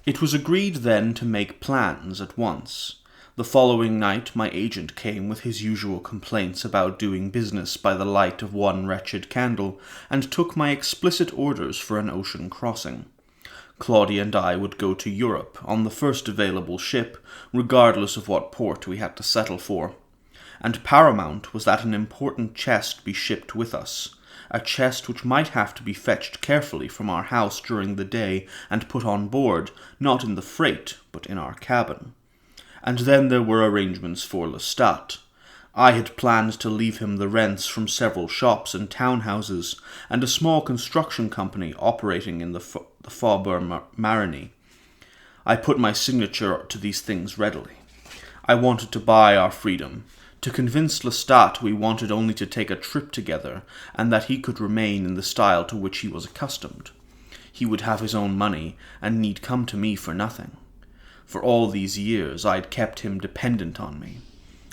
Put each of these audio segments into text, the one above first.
It was agreed then to make plans at once. The following night my agent came with his usual complaints about doing business by the light of one wretched candle, and took my explicit orders for an ocean crossing. Claudia and I would go to Europe on the first available ship, regardless of what port we had to settle for. And paramount was that an important chest be shipped with us, a chest which might have to be fetched carefully from our house during the day and put on board, not in the freight, but in our cabin. And then there were arrangements for Lestat. I had planned to leave him the rents from several shops and townhouses, and a small construction company operating in the Faubourg Marigny. I put my signature to these things readily. I wanted to buy our freedom. To convince Lestat we wanted only to take a trip together, and that he could remain in the style to which he was accustomed. He would have his own money, and need come to me for nothing. For all these years I'd kept him dependent on me.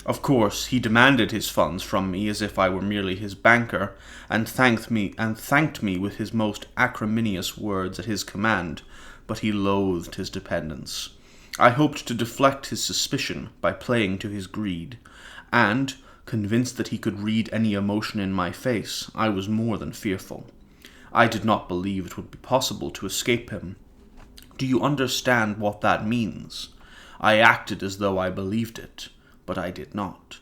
Of course, he demanded his funds from me as if I were merely his banker, and thanked me with his most acrimonious words at his command, but he loathed his dependence. I hoped to deflect his suspicion by playing to his greed, and, convinced that he could read any emotion in my face, I was more than fearful. I did not believe it would be possible to escape him. Do you understand what that means? I acted as though I believed it, but I did not.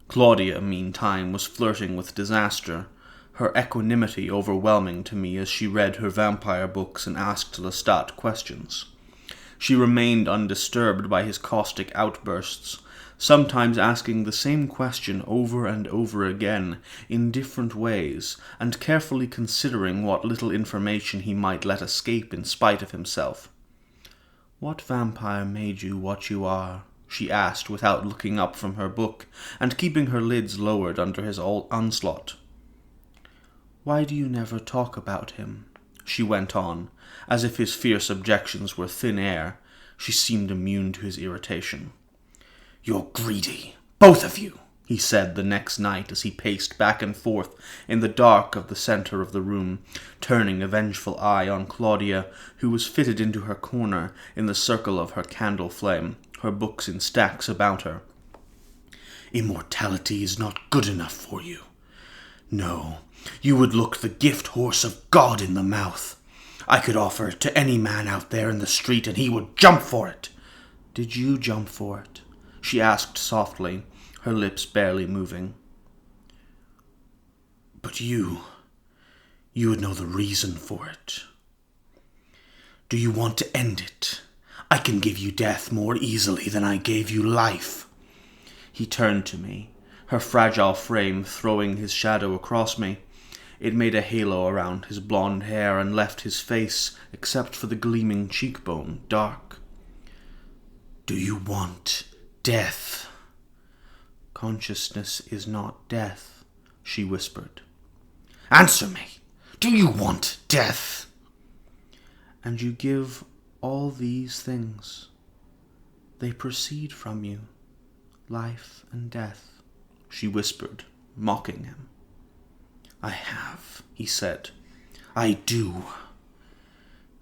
Claudia, meantime, was flirting with disaster, her equanimity overwhelming to me as she read her vampire books and asked Lestat questions. She remained undisturbed by his caustic outbursts, sometimes asking the same question over and over again in different ways, and carefully considering what little information he might let escape in spite of himself. "What vampire made you what you are?" she asked without looking up from her book, and keeping her lids lowered under his onslaught. "Why do you never talk about him?" she went on, as if his fierce objections were thin air. She seemed immune to his irritation. "You're greedy, both of you," he said the next night as he paced back and forth in the dark of the center of the room, turning a vengeful eye on Claudia, who was fitted into her corner in the circle of her candle flame, her books in stacks about her. "Immortality is not good enough for you. No, you would look the gift horse of God in the mouth. I could offer it to any man out there in the street, and he would jump for it." "Did you jump for it?" she asked softly, her lips barely moving. "But you would know the reason for it. Do you want to end it? I can give you death more easily than I gave you life." He turned to me, her fragile frame throwing his shadow across me. It made a halo around his blonde hair and left his face, except for the gleaming cheekbone, dark. "Do you want death?" "Consciousness is not death," she whispered. "Answer me! Do you want death?" "And you give all these things. They proceed from you, life and death," she whispered, mocking him. "I have," he said. "I do."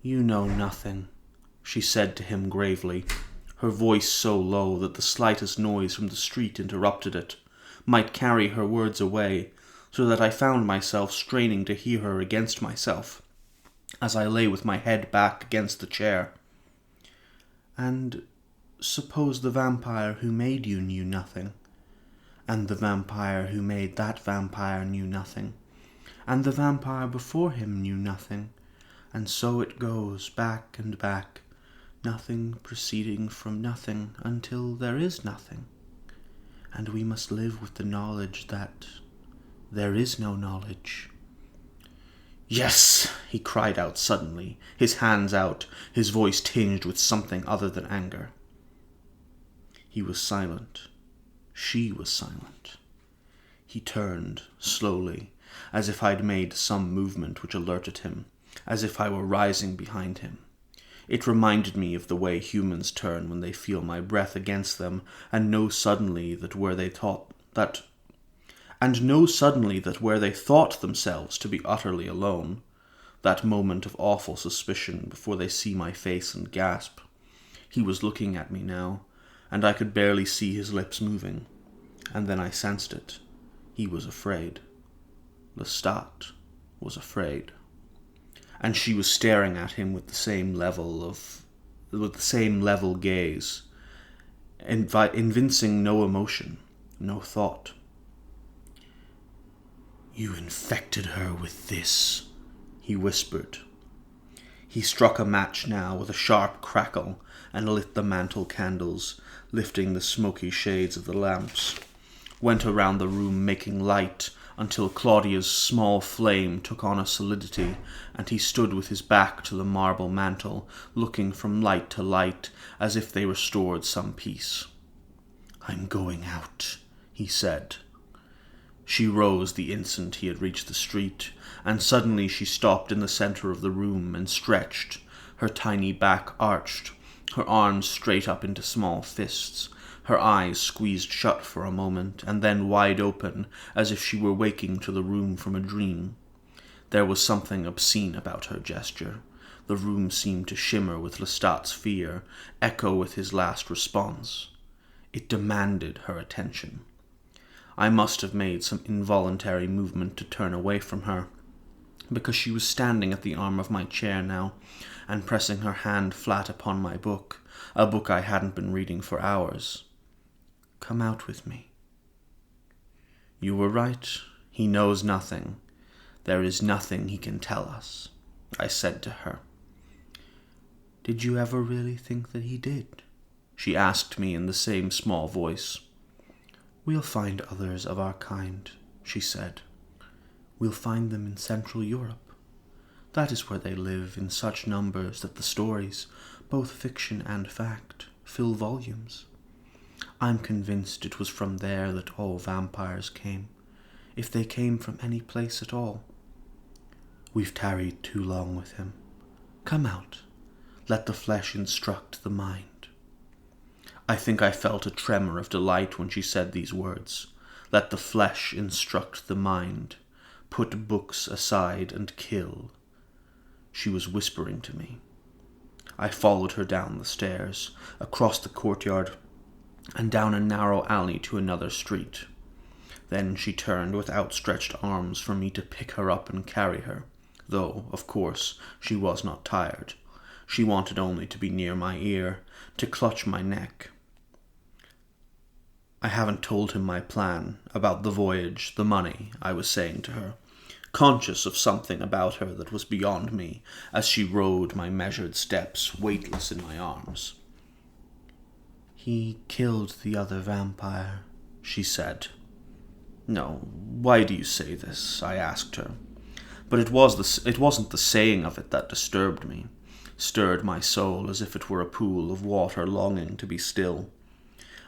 "You know nothing," she said to him gravely, her voice so low that the slightest noise from the street interrupted it, might carry her words away, so that I found myself straining to hear her against myself, as I lay with my head back against the chair. "And suppose the vampire who made you knew nothing, and the vampire who made that vampire knew nothing, and the vampire before him knew nothing, and so it goes back and back, nothing proceeding from nothing until there is nothing, and we must live with the knowledge that there is no knowledge." "Yes!" he cried out suddenly, his hands out, his voice tinged with something other than anger. He was silent. She was silent. He turned, slowly, as if I'd made some movement which alerted him, as if I were rising behind him. It reminded me of the way humans turn when they feel my breath against them, and know suddenly that where they thought themselves to be utterly alone, that moment of awful suspicion before they see my face and gasp. He was looking at me now, and I could barely see his lips moving. And then I sensed it. He was afraid. Lestat was afraid. And she was staring at him with the same level gaze, evincing no emotion, no thought. "You infected her with this," he whispered. He struck a match now with a sharp crackle and lit the mantel candles, lifting the smoky shades of the lamps. Went around the room making light until Claudia's small flame took on a solidity, and he stood with his back to the marble mantel, looking from light to light as if they restored some peace. "I'm going out," he said. She rose the instant he had reached the street, and suddenly she stopped in the center of the room and stretched, her tiny back arched, her arms straight up into small fists, her eyes squeezed shut for a moment, and then wide open, as if she were waking to the room from a dream. There was something obscene about her gesture. The room seemed to shimmer with Lestat's fear, echo with his last response. It demanded her attention. I must have made some involuntary movement to turn away from her, because she was standing at the arm of my chair now, and pressing her hand flat upon my book, a book I hadn't been reading for hours. "Come out with me." "You were right. He knows nothing. There is nothing he can tell us," I said to her. "Did you ever really think that he did?" she asked me in the same small voice. "We'll find others of our kind," she said. "We'll find them in Central Europe. That is where they live in such numbers that the stories, both fiction and fact, fill volumes. I'm convinced it was from there that all vampires came, if they came from any place at all. We've tarried too long with him. Come out. Let the flesh instruct the mind." I think I felt a tremor of delight when she said these words. Let the flesh instruct the mind. Put books aside and kill. She was whispering to me. I followed her down the stairs, across the courtyard, and down a narrow alley to another street. Then she turned with outstretched arms for me to pick her up and carry her, though, of course, she was not tired. She wanted only to be near my ear, to clutch my neck. "I haven't told him my plan, about the voyage, the money," I was saying to her, conscious of something about her that was beyond me, as she rode my measured steps, weightless in my arms. "He killed the other vampire," she said. "No, why do you say this?" I asked her. But it wasn't the saying of it that disturbed me, stirred my soul as if it were a pool of water longing to be still.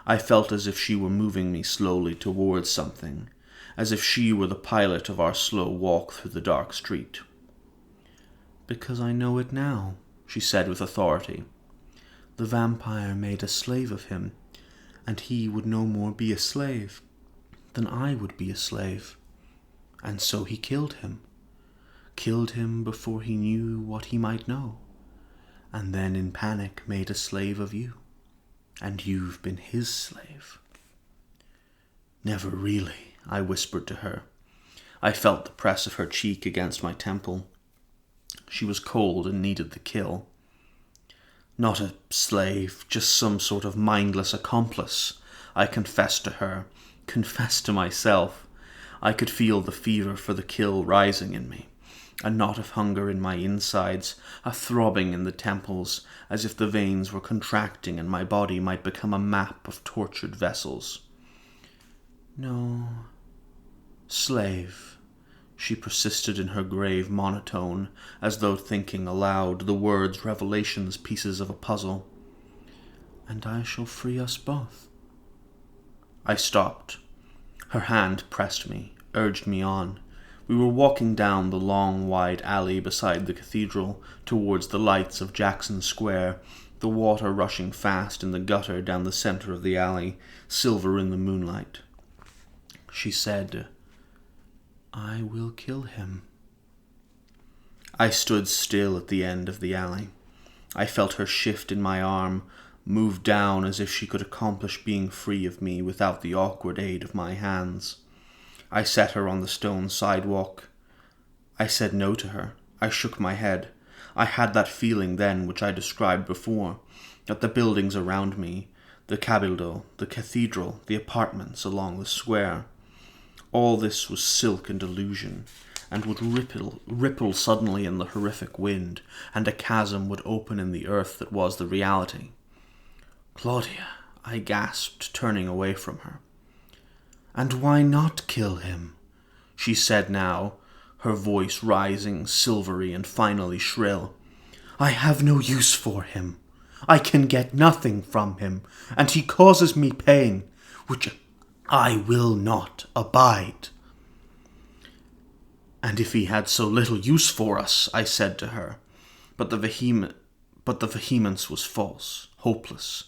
I felt as if she were moving me slowly towards something, as if she were the pilot of our slow walk through the dark street. "Because I know it now," she said with authority. "The vampire made a slave of him, and he would no more be a slave than I would be a slave. And so he killed him. Killed him before he knew what he might know, and then in panic made a slave of you. And you've been his slave." "Never really," I whispered to her. I felt the press of her cheek against my temple. She was cold and needed the kill. "Not a slave, just some sort of mindless accomplice," I confessed to her, confessed to myself. I could feel the fever for the kill rising in me, a knot of hunger in my insides, a throbbing in the temples, as if the veins were contracting and my body might become a map of tortured vessels. "No, slave," she persisted in her grave monotone, as though thinking aloud, the words revelations pieces of a puzzle. "And I shall free us both." I stopped. Her hand pressed me, urged me on. We were walking down the long, wide alley beside the cathedral, towards the lights of Jackson Square, the water rushing fast in the gutter down the center of the alley, silver in the moonlight. She said, "I will kill him." I stood still at the end of the alley. I felt her shift in my arm, move down as if she could accomplish being free of me without the awkward aid of my hands. I set her on the stone sidewalk. I said no to her. I shook my head. I had that feeling then which I described before, that the buildings around me, the Cabildo, the cathedral, the apartments along the square, all this was silk and illusion, and would ripple suddenly in the horrific wind, and a chasm would open in the earth that was the reality. "Claudia," I gasped, turning away from her. "And why not kill him?" she said now, her voice rising, silvery and finally shrill. "I have no use for him. I can get nothing from him, and he causes me pain, which I will not abide." "And if he had so little use for us," I said to her, but the vehemence was false, hopeless.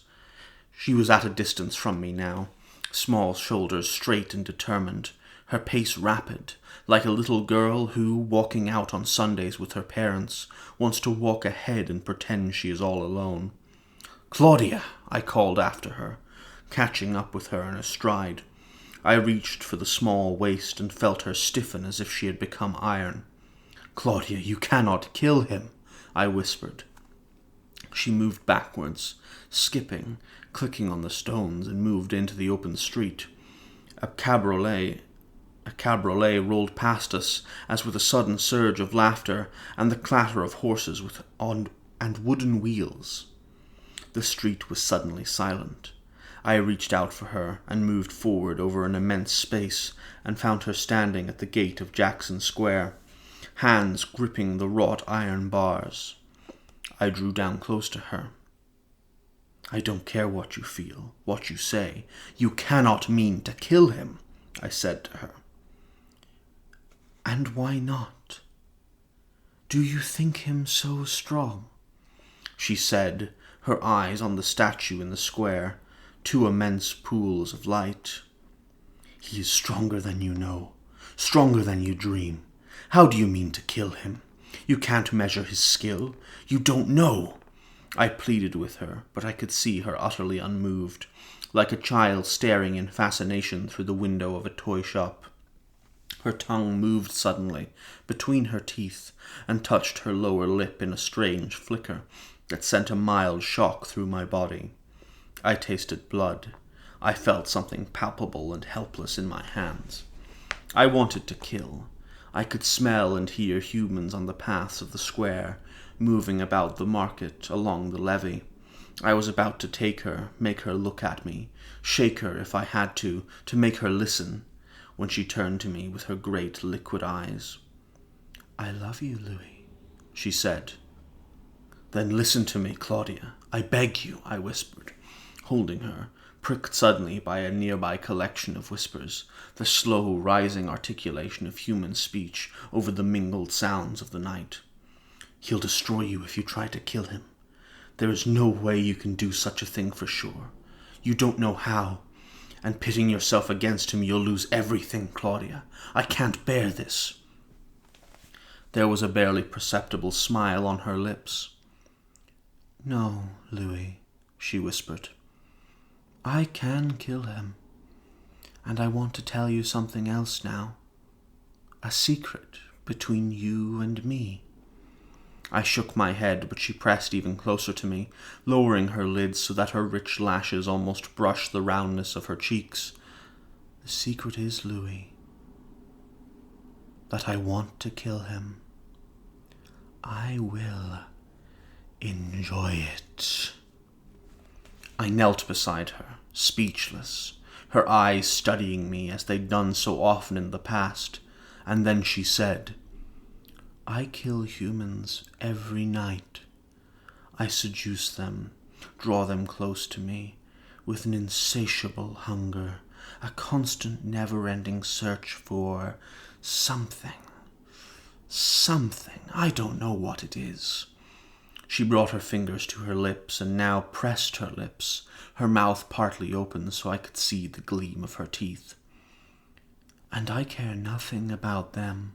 She was at a distance from me now, small shoulders straight and determined, her pace rapid, like a little girl who, walking out on Sundays with her parents, wants to walk ahead and pretend she is all alone. "Claudia," I called after her, catching up with her in a stride. I reached for the small waist and felt her stiffen as if she had become iron. "Claudia, you cannot kill him," I whispered. She moved backwards, skipping, clicking on the stones, and moved into the open street. A cabriolet rolled past us, as with a sudden surge of laughter and the clatter of horses and wooden wheels. The street was suddenly silent. I reached out for her and moved forward over an immense space and found her standing at the gate of Jackson Square, hands gripping the wrought iron bars. I drew down close to her. "I don't care what you feel, what you say. You cannot mean to kill him," I said to her. "And why not? Do you think him so strong?" she said, her eyes on the statue in the square, two immense pools of light. "He is stronger than you know, stronger than you dream. How do you mean to kill him? You can't measure his skill. You don't know." I pleaded with her, but I could see her utterly unmoved, like a child staring in fascination through the window of a toy shop. Her tongue moved suddenly between her teeth and touched her lower lip in a strange flicker that sent a mild shock through my body. I tasted blood. I felt something palpable and helpless in my hands. I wanted to kill. I could smell and hear humans on the paths of the square, moving about the market, along the levee. I was about to take her, make her look at me, shake her if I had to make her listen, when she turned to me with her great liquid eyes. "I love you, Louis," she said. "Then listen to me, Claudia. I beg you," I whispered, holding her, pricked suddenly by a nearby collection of whispers, the slow rising articulation of human speech over the mingled sounds of the night. "He'll destroy you if you try to kill him. There is no way you can do such a thing for sure. You don't know how. And pitting yourself against him, you'll lose everything, Claudia. I can't bear this." There was a barely perceptible smile on her lips. "No, Louis," she whispered. "I can kill him. And I want to tell you something else now. A secret between you and me." I shook my head, but she pressed even closer to me, lowering her lids so that her rich lashes almost brushed the roundness of her cheeks. "The secret is, Louis, that I want to kill him. I will enjoy it." I knelt beside her, speechless, her eyes studying me as they'd done so often in the past, and then she said, "I kill humans every night. I seduce them, draw them close to me, with an insatiable hunger, a constant never-ending search for something, I don't know what it is." She brought her fingers to her lips and now pressed her lips, her mouth partly open so I could see the gleam of her teeth. "And I care nothing about them,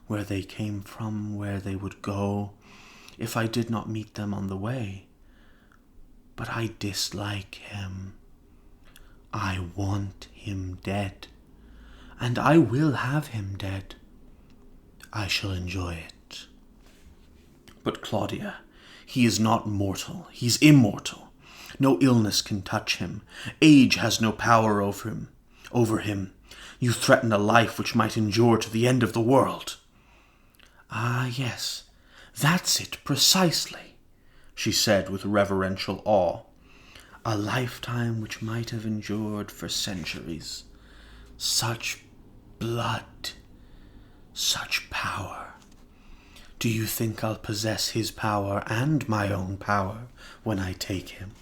where they came from, where they would go, if I did not meet them on the way. But I dislike him. I want him dead, and I will have him dead. I shall enjoy it. But Claudia, he is not mortal, he's immortal. No illness can touch him. Age has no power over him. You threaten a life which might endure to the end of the world. Ah, yes, that's it precisely, she said with reverential awe. A lifetime which might have endured for centuries. Such blood, such power. Do you think I'll possess his power and my own power when I take him?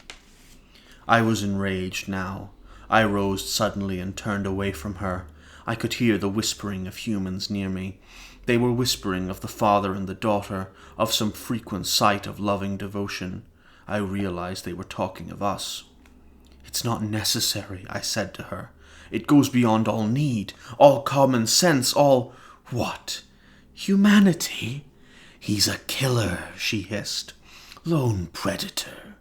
I was enraged now. I rose suddenly and turned away from her. I could hear the whispering of humans near me. They were whispering of the father and the daughter, of some frequent sight of loving devotion. I realized they were talking of us. It's not necessary, I said to her. It goes beyond all need, all common sense, all... What? Humanity? He's a killer, she hissed. Lone predator.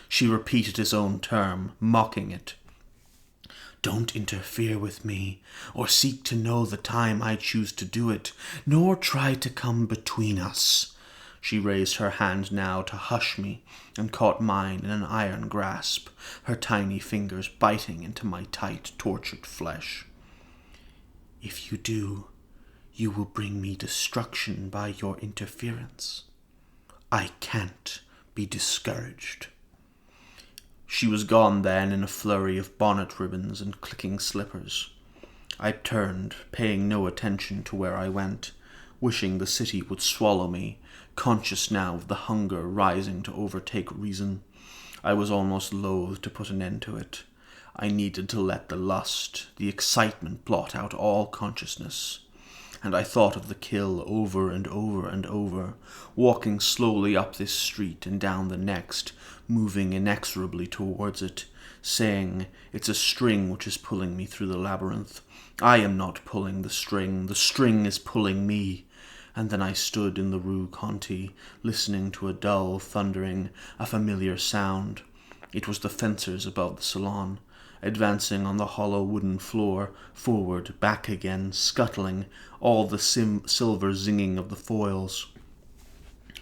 She repeated his own term, mocking it. Don't interfere with me, or seek to know the time I choose to do it, nor try to come between us. She raised her hand now to hush me, and caught mine in an iron grasp, her tiny fingers biting into my tight, tortured flesh. If you do, you will bring me destruction by your interference. I can't be discouraged. She was gone then in a flurry of bonnet ribbons and clicking slippers. I turned, paying no attention to where I went, wishing the city would swallow me, conscious now of the hunger rising to overtake reason. I was almost loath to put an end to it. I needed to let the lust, the excitement blot out all consciousness. And I thought of the kill over and over and over, walking slowly up this street and down the next, moving inexorably towards it, saying, it's a string which is pulling me through the labyrinth. I am not pulling the string is pulling me. And then I stood in the Rue Conti, listening to a dull thundering, a familiar sound. It was the fencers above the salon, advancing on the hollow wooden floor, forward, back again, scuttling, all the silver zinging of the foils.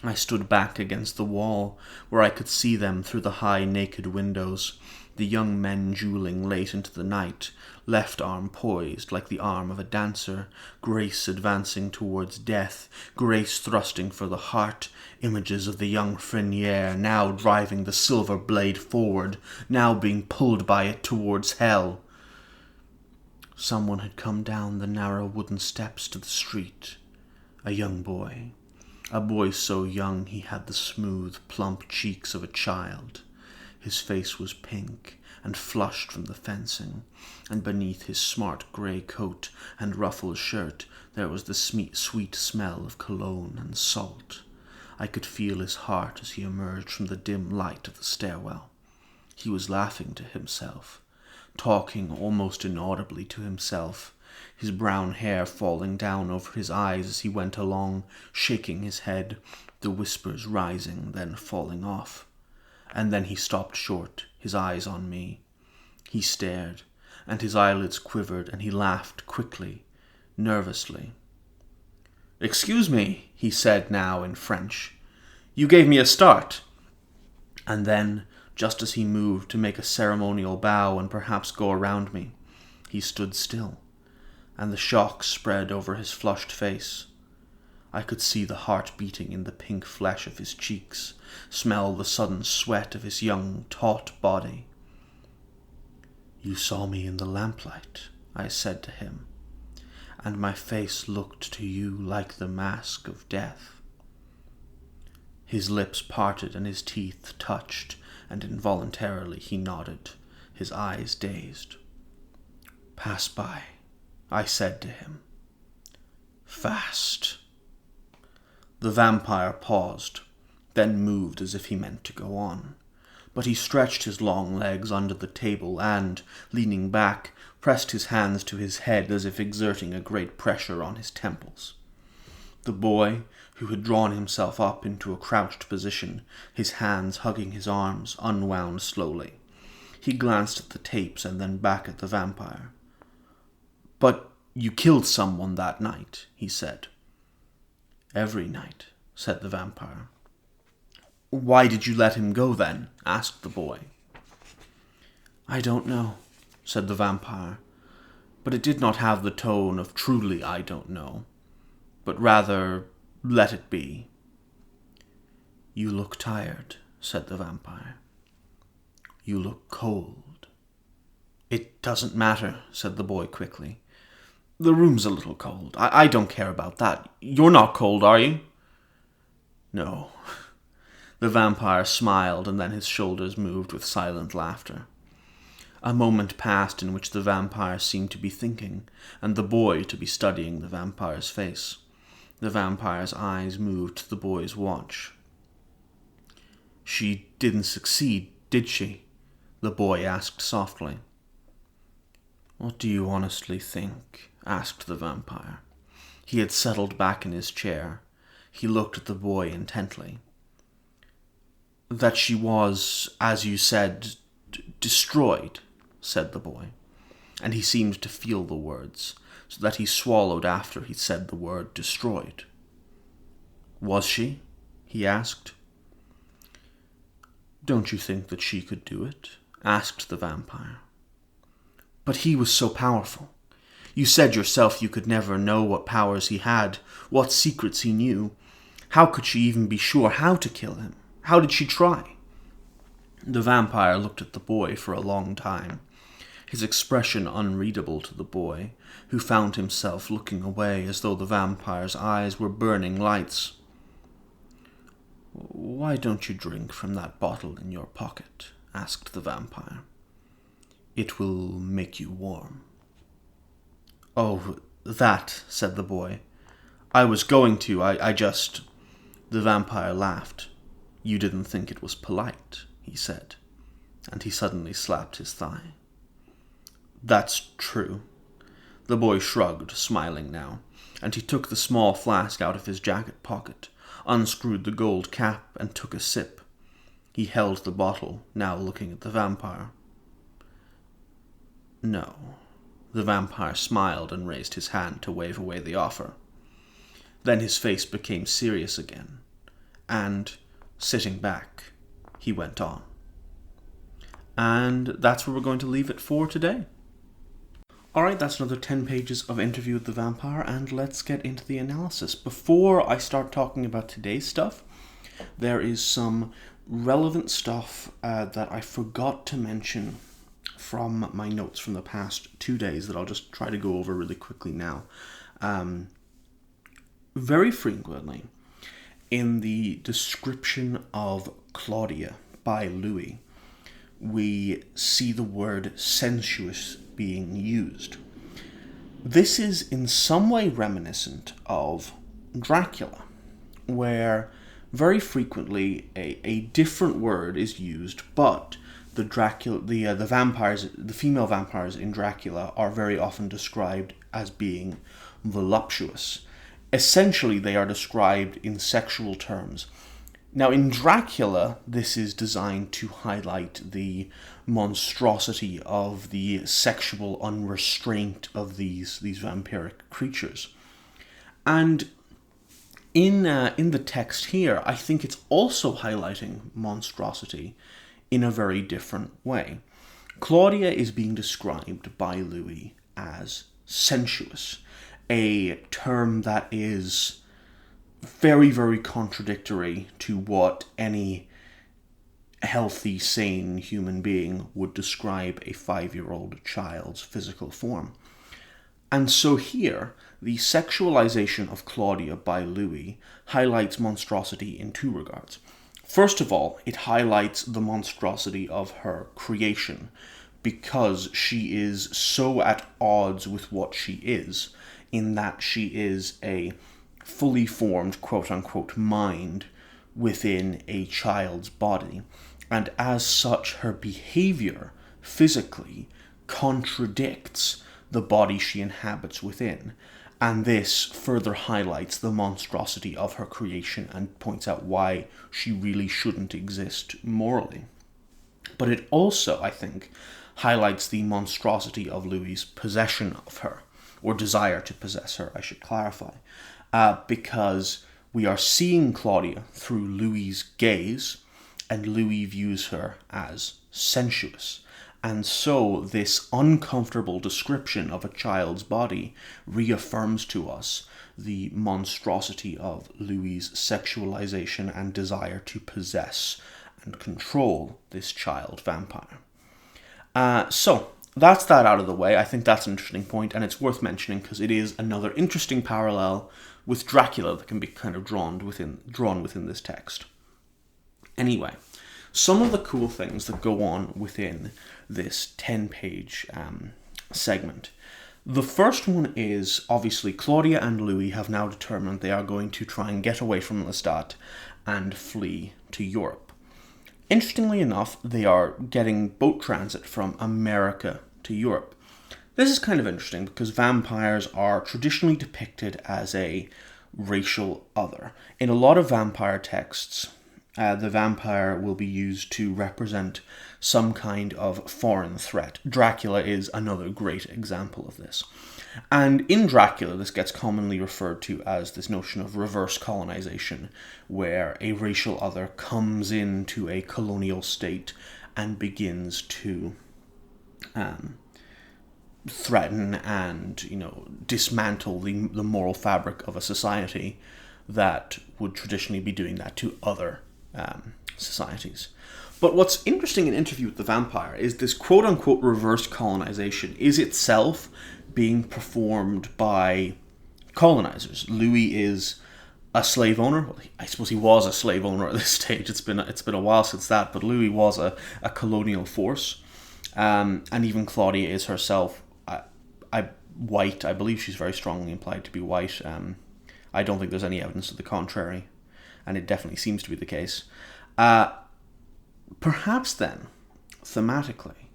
I stood back against the wall, where I could see them through the high naked windows, the young men dueling late into the night, left arm poised like the arm of a dancer, grace advancing towards death, grace thrusting for the heart, images of the young Freniere now driving the silver blade forward, now being pulled by it towards hell. Someone had come down the narrow wooden steps to the street, a young boy. A boy so young he had the smooth, plump cheeks of a child. His face was pink and flushed from the fencing, and beneath his smart grey coat and ruffled shirt there was the sweet smell of cologne and salt. I could feel his heart as he emerged from the dim light of the stairwell. He was laughing to himself, talking almost inaudibly to himself, his brown hair falling down over his eyes as he went along, shaking his head, the whispers rising, then falling off. And then he stopped short, his eyes on me. He stared, and his eyelids quivered, and he laughed quickly, nervously. "Excuse me," he said now in French. "You gave me a start." And then, just as he moved to make a ceremonial bow and perhaps go around me, he stood still, and the shock spread over his flushed face. I could see the heart beating in the pink flesh of his cheeks, smell the sudden sweat of his young, taut body. "You saw me in the lamplight," I said to him, "and my face looked to you like the mask of death." His lips parted and his teeth touched, and involuntarily he nodded, his eyes dazed. "Pass by," I said to him. "Fast." The vampire paused, then moved as if he meant to go on. But he stretched his long legs under the table and, leaning back, pressed his hands to his head as if exerting a great pressure on his temples. The boy, who had drawn himself up into a crouched position, his hands hugging his arms, unwound slowly. He glanced at the tapes and then back at the vampire. "But you killed someone that night," he said. "Every night," said the vampire. "Why did you let him go then?" asked the boy. "I don't know," said the vampire, but it did not have the tone of truly I don't know, but rather let it be. "You look tired," said the vampire. "You look cold." "It doesn't matter," said the boy quickly. "The room's a little cold. I don't care about that. You're not cold, are you?" "No." The vampire smiled, and then his shoulders moved with silent laughter. A moment passed in which the vampire seemed to be thinking, and the boy to be studying the vampire's face. The vampire's eyes moved to the boy's watch. "She didn't succeed, did she?" the boy asked softly. "What do you honestly think?" asked the vampire. He had settled back in his chair. He looked at the boy intently. "That she was, as you said, destroyed," said the boy, and he seemed to feel the words, so that he swallowed after he said the word destroyed. "Was she?" he asked. "Don't you think that she could do it?" asked the vampire. "But he was so powerful. You said yourself you could never know what powers he had, what secrets he knew. How could she even be sure how to kill him? How did she try?" The vampire looked at the boy for a long time, his expression unreadable to the boy, who found himself looking away as though the vampire's eyes were burning lights. "Why don't you drink from that bottle in your pocket?" asked the vampire. "It will make you warm." "Oh, that," said the boy. "I was going to, I just—" The vampire laughed. "You didn't think it was polite," he said, and he suddenly slapped his thigh. "That's true." The boy shrugged, smiling now, and he took the small flask out of his jacket pocket, unscrewed the gold cap, and took a sip. He held the bottle, now looking at the vampire. "No." The vampire smiled and raised his hand to wave away the offer. Then his face became serious again, and, sitting back, he went on. And that's where we're going to leave it for today. Alright, that's another 10 pages of Interview with the Vampire, and let's get into the analysis. Before I start talking about today's stuff, there is some relevant stuff that I forgot to mention from my notes from the past 2 days that I'll just try to go over really quickly now. Very frequently, in the description of Claudia by Louis, we see the word sensuous being used. This is in some way reminiscent of Dracula, where very frequently a different word is used, but the female vampires in Dracula are very often described as being voluptuous. Essentially, they are described in sexual terms. Now, in Dracula, this is designed to highlight the monstrosity of the sexual unrestraint of these vampiric creatures. And in the text here, I think it's also highlighting monstrosity in a very different way. Claudia is being described by Louis as sensuous, a term that is very, very contradictory to what any healthy, sane human being would describe a 5-year-old child's physical form. And so here, the sexualization of Claudia by Louis highlights monstrosity in 2 regards. First of all, it highlights the monstrosity of her creation, because she is so at odds with what she is, in that she is a fully formed, quote-unquote, mind within a child's body, and as such her behavior physically contradicts the body she inhabits within. And this further highlights the monstrosity of her creation and points out why she really shouldn't exist morally. But it also, I think, highlights the monstrosity of Louis's possession of her, or desire to possess her, I should clarify, because we are seeing Claudia through Louis's gaze, and Louis views her as sensuous. And so this uncomfortable description of a child's body reaffirms to us the monstrosity of Louis's sexualization and desire to possess and control this child vampire. So that's that out of the way. I think that's an interesting point, and it's worth mentioning because it is another interesting parallel with Dracula that can be kind of drawn within this text. Anyway, some of the cool things that go on within this 10-page segment. The first one is, obviously, Claudia and Louis have now determined they are going to try and get away from Lestat and flee to Europe. Interestingly enough, they are getting boat transit from America to Europe. This is kind of interesting because vampires are traditionally depicted as a racial other. In a lot of vampire texts, the vampire will be used to represent some kind of foreign threat. Dracula is another great example of this. And in Dracula, this gets commonly referred to as this notion of reverse colonization, where a racial other comes into a colonial state and begins to threaten and, dismantle the moral fabric of a society that would traditionally be doing that to other societies. But what's interesting in Interview with the Vampire is this quote-unquote reverse colonization is itself being performed by colonizers. Louis is a slave owner. Well, I suppose he was a slave owner at this stage. It's been a while since that, but Louis was a colonial force. And even Claudia is herself white. I believe she's very strongly implied to be white. I don't think there's any evidence to the contrary, and it definitely seems to be the case. Perhaps then, thematically,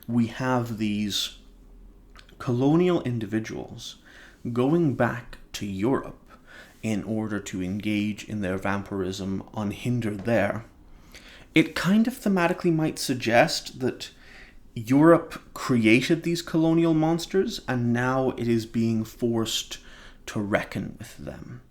we have these colonial individuals going back to Europe in order to engage in their vampirism unhindered there. It kind of thematically might suggest that Europe created these colonial monsters and now it is being forced to reckon with them.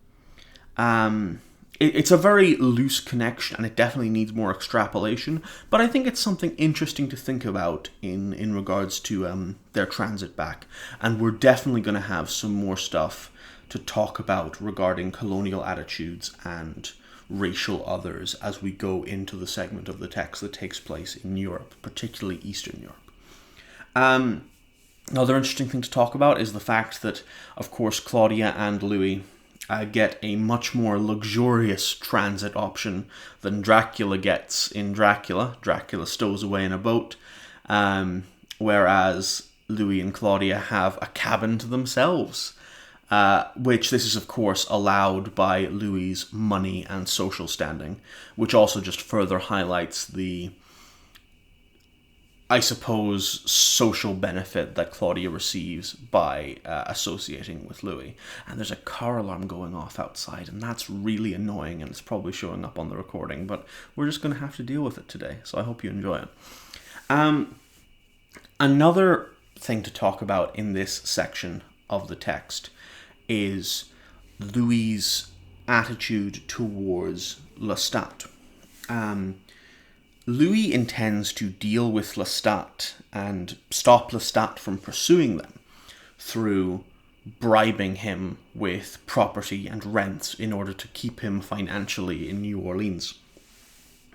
It's a very loose connection and it definitely needs more extrapolation, but I think it's something interesting to think about in regards to their transit back. And we're definitely going to have some more stuff to talk about regarding colonial attitudes and racial others as we go into the segment of the text that takes place in Europe, particularly Eastern Europe. Another interesting thing to talk about is the fact that, of course, Claudia and Louis get a much more luxurious transit option than Dracula gets in Dracula. Dracula stows away in a boat, whereas Louis and Claudia have a cabin to themselves, which this is, of course, allowed by Louis's money and social standing, which also just further highlights the, I suppose, social benefit that Claudia receives by associating with Louis. And there's a car alarm going off outside, and that's really annoying, and it's probably showing up on the recording, but we're just going to have to deal with it today, so I hope you enjoy it. Another thing to talk about in this section of the text is Louis's attitude towards Lestat. Louis intends to deal with Lestat and stop Lestat from pursuing them through bribing him with property and rents in order to keep him financially in New Orleans.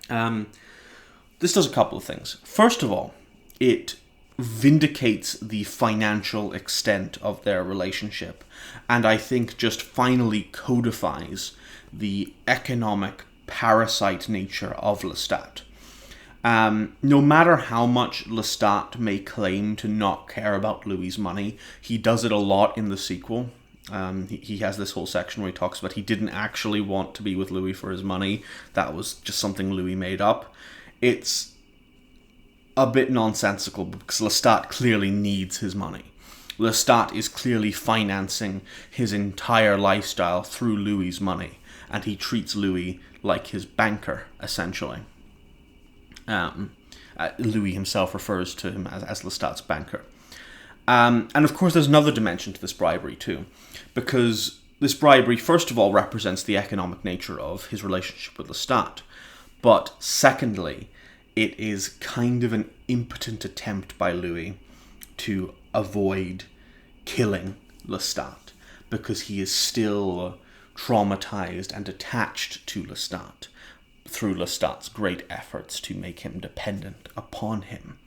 This does a couple of things. First of all, it vindicates the financial extent of their relationship, and I think just finally codifies the economic parasite nature of Lestat. No matter how much Lestat may claim to not care about Louis's money, he does it a lot in the sequel. He has this whole section where he talks about he didn't actually want to be with Louis for his money. That was just something Louis made up. It's a bit nonsensical because Lestat clearly needs his money. Lestat is clearly financing his entire lifestyle through Louis's money, and he treats Louis like his banker, essentially. Louis himself refers to him as Lestat's banker. And of course, there's another dimension to this bribery too, because this bribery, first of all, represents the economic nature of his relationship with Lestat. But secondly, it is kind of an impotent attempt by Louis to avoid killing Lestat, because he is still traumatized and attached to Lestat through Lestat's great efforts to make him dependent upon him.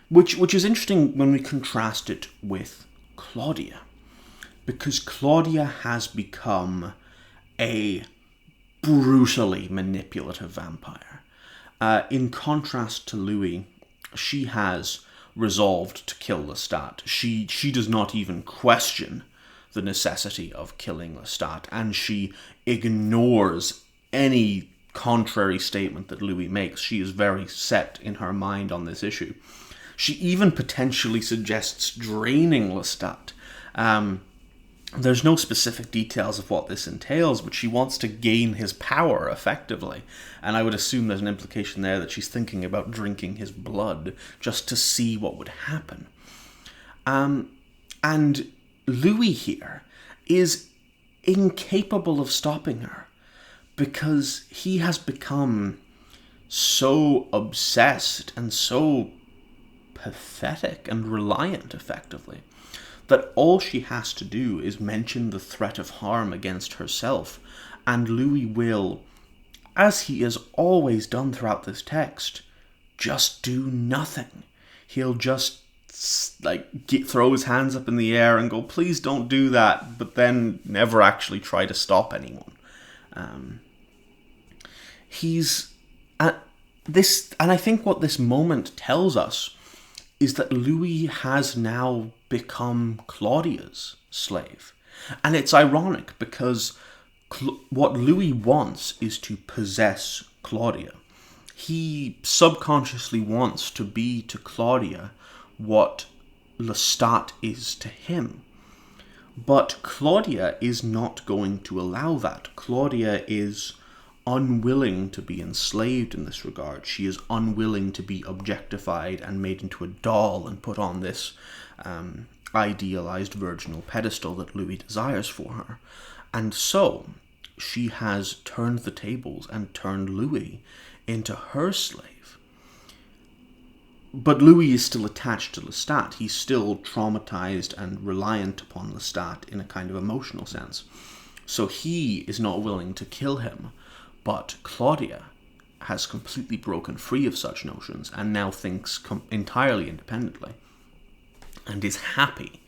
Which is interesting when we contrast it with Claudia, because Claudia has become a brutally manipulative vampire. In contrast to Louis, she has resolved to kill Lestat. She does not even question the necessity of killing Lestat, and she ignores any contrary statement that Louis makes. She is very set in her mind on this issue. She even potentially suggests draining Lestat. There's no specific details of what this entails, but she wants to gain his power effectively. And I would assume there's an implication there that she's thinking about drinking his blood just to see what would happen. And Louis here is incapable of stopping her, because he has become so obsessed and so pathetic and reliant, effectively, that all she has to do is mention the threat of harm against herself, and Louis will, as he has always done throughout this text, just do nothing. He'll just throw his hands up in the air and go, "Please don't do that," but then never actually try to stop anyone. And I think what this moment tells us is that Louis has now become Claudia's slave. And it's ironic, because what Louis wants is to possess Claudia. He subconsciously wants to be to Claudia what Lestat is to him. But Claudia is not going to allow that. Claudia is unwilling to be enslaved in this regard. She is unwilling to be objectified and made into a doll and put on this idealized virginal pedestal that Louis desires for her. And so she has turned the tables and turned Louis into her slave. But Louis is still attached to Lestat. He's still traumatized and reliant upon Lestat in a kind of emotional sense. So he is not willing to kill him. But Claudia has completely broken free of such notions and now thinks entirely independently, and is happy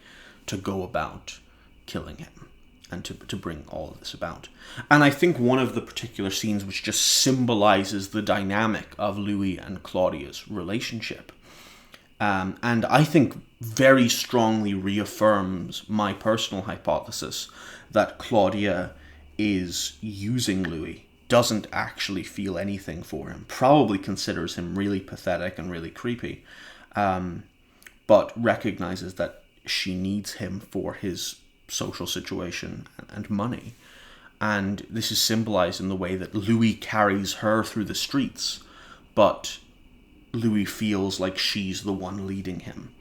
to go about killing him and to bring all of this about. And I think one of the particular scenes which just symbolizes the dynamic of Louis and Claudia's relationship, and I think very strongly reaffirms my personal hypothesis that Claudia is using Louis, doesn't actually feel anything for him, probably considers him really pathetic and really creepy, but recognizes that she needs him for his social situation and money. And this is symbolized in the way that Louis carries her through the streets, but Louis feels like she's the one leading him,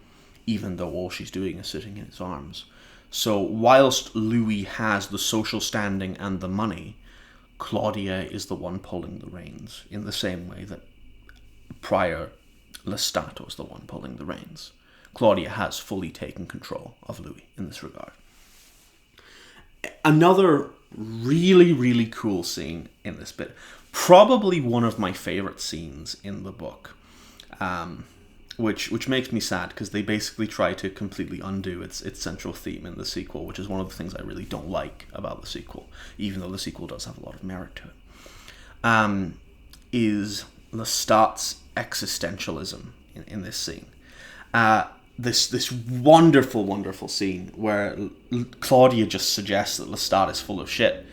even though all she's doing is sitting in his arms. So whilst Louis has the social standing and the money, Claudia is the one pulling the reins, in the same way that prior Lestat was the one pulling the reins. Claudia has fully taken control of Louis in this regard. Another really, really cool scene in this bit, probably one of my favorite scenes in the book, which makes me sad, because they basically try to completely undo its central theme in the sequel, which is one of the things I really don't like about the sequel, even though the sequel does have a lot of merit to it, is Lestat's existentialism in this scene. This wonderful, wonderful scene where Claudia just suggests that Lestat is full of shit,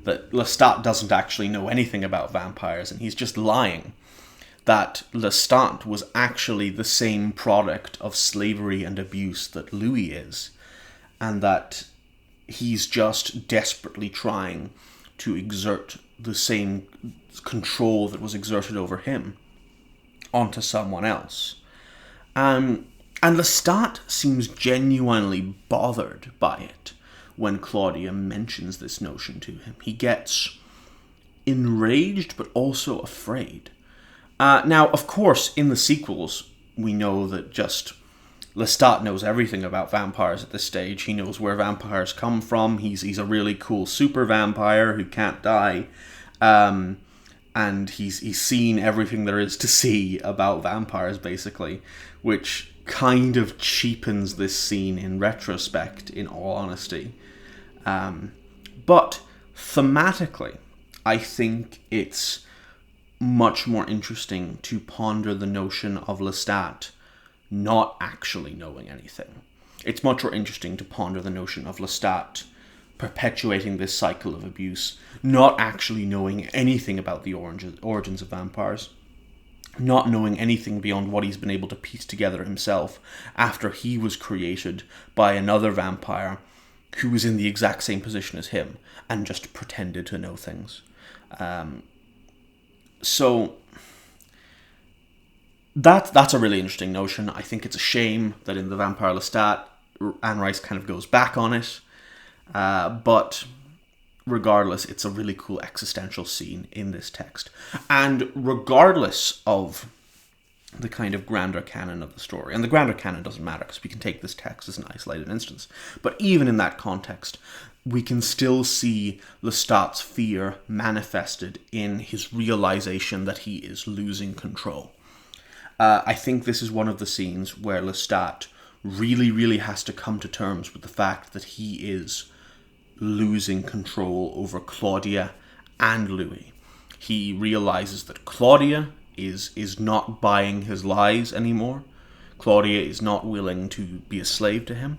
that Lestat doesn't actually know anything about vampires, and he's just lying. that Lestat was actually the same product of slavery and abuse that Louis is, and that he's just desperately trying to exert the same control that was exerted over him onto someone else. And Lestat seems genuinely bothered by it when Claudia mentions this notion to him. He gets enraged, but also afraid. Now, of course, in the sequels, we know that just Lestat knows everything about vampires at this stage. He knows where vampires come from. He's a really cool super vampire who can't die. And he's seen everything there is to see about vampires, basically, which kind of cheapens this scene in retrospect, in all honesty. But thematically, I think it's much more interesting to ponder the notion of Lestat not actually knowing anything. It's much more interesting to ponder the notion of Lestat perpetuating this cycle of abuse, not actually knowing anything about the origins of vampires, not knowing anything beyond what he's been able to piece together himself after he was created by another vampire who was in the exact same position as him and just pretended to know things. So that's a really interesting notion. I think it's a shame that in The Vampire Lestat, Anne Rice kind of goes back on it. But regardless, it's a really cool existential scene in this text. And regardless of the kind of grander canon of the story, and the grander canon doesn't matter because we can take this text as an isolated instance, but even in that context, we can still see Lestat's fear manifested in his realization that he is losing control. I think this is one of the scenes where Lestat really, really has to come to terms with the fact that he is losing control over Claudia and Louis. He realizes that Claudia is not buying his lies anymore. Claudia is not willing to be a slave to him.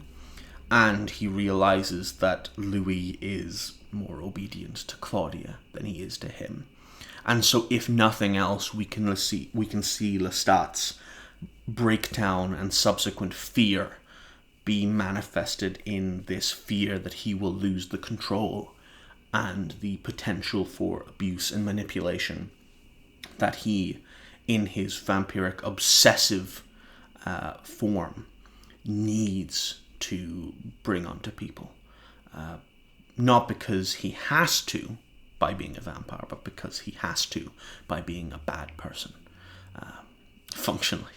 And he realizes that Louis is more obedient to Claudia than he is to him. And so, if nothing else, we can see Lestat's breakdown and subsequent fear be manifested in this fear that he will lose the control and the potential for abuse and manipulation that he, in his vampiric obsessive form, needs to bring onto people. Not because he has to by being a vampire, but because he has to by being a bad person, functionally.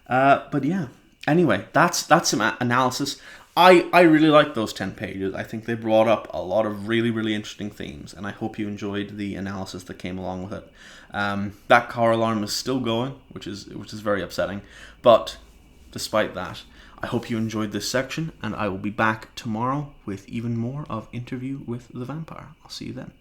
But yeah, anyway, that's some analysis. I really like those 10 pages. I think they brought up a lot of really, really interesting themes, and I hope you enjoyed the analysis that came along with it. That car alarm is still going, which is very upsetting, but despite that, I hope you enjoyed this section, and I will be back tomorrow with even more of Interview with the Vampire. I'll see you then.